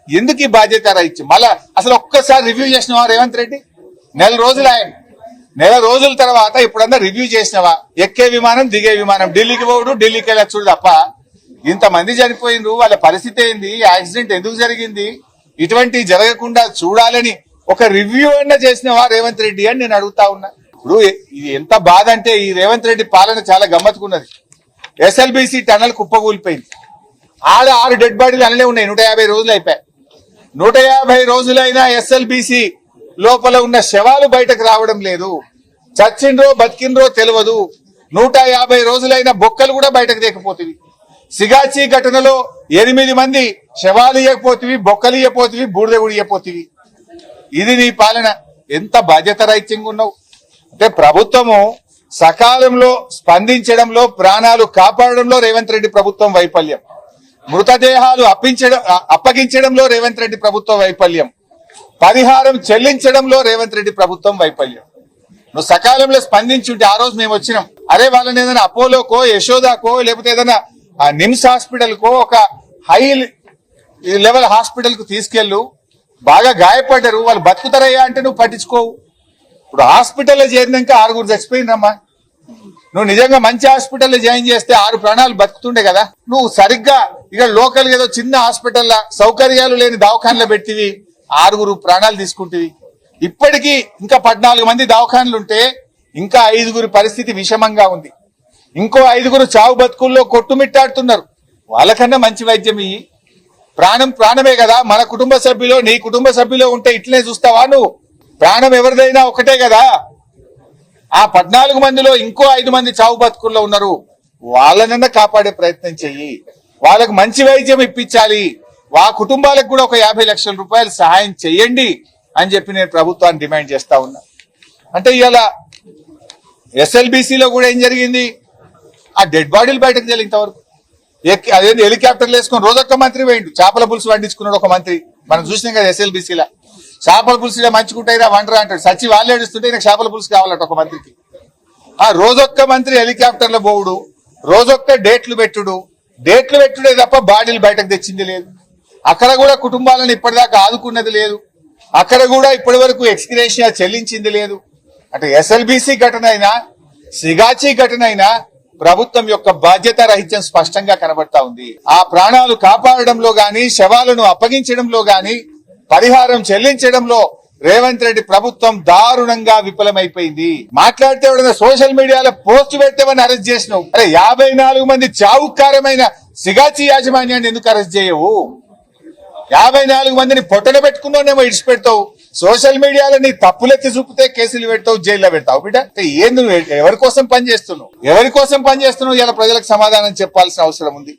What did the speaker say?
ఎందుకు ఈ బాధ్యత రాయిచ్చు? మళ్ళా అసలు ఒక్కసారి రివ్యూ చేసినవా రేవంత్ రెడ్డి? నెల రోజుల తర్వాత ఇప్పుడన్నా రివ్యూ చేసినవా? ఎక్కే విమానం దిగే విమానం, ఢిల్లీకి పోడు, ఢిల్లీకి వెళ్ళొచ్చుడు తప్ప ఇంతమంది చనిపోయిండ్రు, వాళ్ళ పరిస్థితి ఏంది, యాక్సిడెంట్ ఎందుకు జరిగింది, ఇటువంటి జరగకుండా చూడాలని ఒక రివ్యూ అన్నా చేసినవా రేవంత్ రెడ్డి అని నేను అడుగుతా ఉన్నా. ఇప్పుడు ఇది ఎంత బాధ అంటే ఈ రేవంత్ రెడ్డి పాలన చాలా గమ్మత్తుకున్నది. ఎస్ఎల్బిసి టన్నల్ కుప్పకూలిపోయింది. 6 డెడ్ బాడీలు అనలే ఉన్నాయి. 150 రోజులు అయిపోయాయి. 150 రోజులైనా ఎస్ఎల్బిసి లోపల ఉన్న శవాలు బయటకు రావడం లేదు. చచ్చిండ్రో బతికిండ్రో తెలియదు. 150 రోజులైన బొక్కలు కూడా బయటకు తెకపోతుంది. సిగాచి ఘటనలో 8 మంది శవాలు ఇయ్యకపోతివి, బొక్కలు ఇయ్యపోతివి, బూడిద కూడా ఇయ్యపోతివి. ఇది నీ పాలన. ఎంత బాధ్యత రహితంగా ఉన్నావు అంటే ప్రభుత్వము సకాలంలో స్పందించడంలో, ప్రాణాలు కాపాడడంలో రేవంత్ రెడ్డి ప్రభుత్వం వైఫల్యం, మృతదేహాలు అప్పగించడంలో రేవంత్ రెడ్డి ప్రభుత్వం వైఫల్యం, పరిహారం చెల్లించడంలో రేవంత్ రెడ్డి ప్రభుత్వం వైఫల్యం. నువ్వు సకాలంలో స్పందించుంటే ఆ రోజు మేము వచ్చినాం, అరే వాళ్ళని ఏదైనా అపోలోకో, యశోదాకో, లేకపోతే ఏదైనా నిమ్స్ హాస్పిటల్ కో, ఒక హై లెవెల్ హాస్పిటల్ కు తీసుకెళ్ళు, బాగా గాయపడ్డారు, వాళ్ళు బతుకుతారయ్యా అంటే నువ్వు పట్టించుకోవు. ఇప్పుడు హాస్పిటల్లో చేరినాక 6 చచ్చిపోయిందమ్మా. నువ్వు నిజంగా మంచి హాస్పిటల్లో జాయిన్ చేస్తే 6 ప్రాణాలు బతుకుతుండే కదా. నువ్వు సరిగ్గా ఇక లోకల్ ఏదో చిన్న హాస్పిటల్లో సౌకర్యాలు లేని దవాఖానలో పెట్టివి, 6 ప్రాణాలు తీసుకుంటేవి. ఇప్పటికీ ఇంకా 14 మంది దవాఖానలుంటే ఇంకా 5 పరిస్థితి విషమంగా ఉంది. ఇంకో 5 చావు బతుకుల్లో కొట్టుమిట్టాడుతున్నారు. వాళ్ళకన్నా మంచి వైద్యం ఇయ్యి. ప్రాణం ప్రాణమే కదా. మన కుటుంబ సభ్యులో, నీ కుటుంబ సభ్యులో ఉంటే ఇట్లనే చూస్తావా నువ్వు? ప్రాణం ఎవరిదైనా ఒకటే కదా. ఆ 14 మందిలో ఇంకో 5 మంది చావు బతుకుల్లో ఉన్నారు. వాళ్ళనన్నా కాపాడే ప్రయత్నం చెయ్యి. వాళ్ళకు మంచి వైద్యం ఇప్పించాలి. ఆ కుటుంబాలకు కూడా ఒక 50 లక్షల రూపాయలు సహాయం చెయ్యండి అని చెప్పి నేను ప్రభుత్వాన్ని డిమాండ్ చేస్తా ఉన్నా. అంటే ఇవాళ ఎస్ఎల్బిసిలో కూడా ఏం జరిగింది? ఆ డెడ్ బాడీలు బయటకు తెలియ ఇంతవరకు. అదేంటి హెలికాప్టర్లు వేసుకుని రోజొక్క మంత్రి పోయిండు, చేపల పులుసు వండించుకున్నాడు ఒక మంత్రి. మనం చూసినాం కదా ఎస్ఎల్బిసిలో. చేపల పులుసులో మంచుకుంటాయిరా వండరా అంటాడు. సచ్చి వాళ్ళు ఏడుస్తుంటే నాకు చేపల పులుసు కావాలట ఒక మంత్రికి. ఆ రోజొక్క మంత్రి హెలికాప్టర్లో పోవుడు, రోజొక్క డేట్లు పెట్టుడే తప్ప బాడీలు బయటకు తెచ్చింది లేదు. అక్కడ కూడా కుటుంబాలను ఇప్పటిదాకా ఆదుకున్నది లేదు. అక్కడ కూడా ఇప్పటి వరకు ఎక్స్గ్రేషియా చెల్లించింది లేదు. అంటే ఎస్ఎల్బిసి ఘటన అయినా, సిగాచి ఘటన అయినా ప్రభుత్వం యొక్క బాధ్యత రహిత్యం స్పష్టంగా కనబడతా ఉంది. ఆ ప్రాణాలు కాపాడడంలో గాని, శవాలను అప్పగించడంలో గాని, పరిహారం చెల్లించడంలో రేవంత్ రెడ్డి ప్రభుత్వం దారుణంగా విఫలమైపోయింది. మాట్లాడితే ఎవరైనా సోషల్ మీడియాలో పోస్ట్ పెడితేవని అరెస్ట్ చేసినావు. అరే 54 మంది చావుకారమైన సిగాచి యాజమాన్యాన్ని ఎందుకు అరెస్ట్ చేయవు? 54 మందిని పొట్టన పెట్టుకున్నానేమో ఇడిచిపెడతావు. సోషల్ మీడియాలో నీ తప్పులెత్తి చూపితే కేసులు పెడతావు, జైల్లో పెడతావు. బిడ్డ ఏంది? ఎవరి కోసం పనిచేస్తున్నావు? ఇలా ప్రజలకు సమాధానం చెప్పాల్సిన అవసరం ఉంది.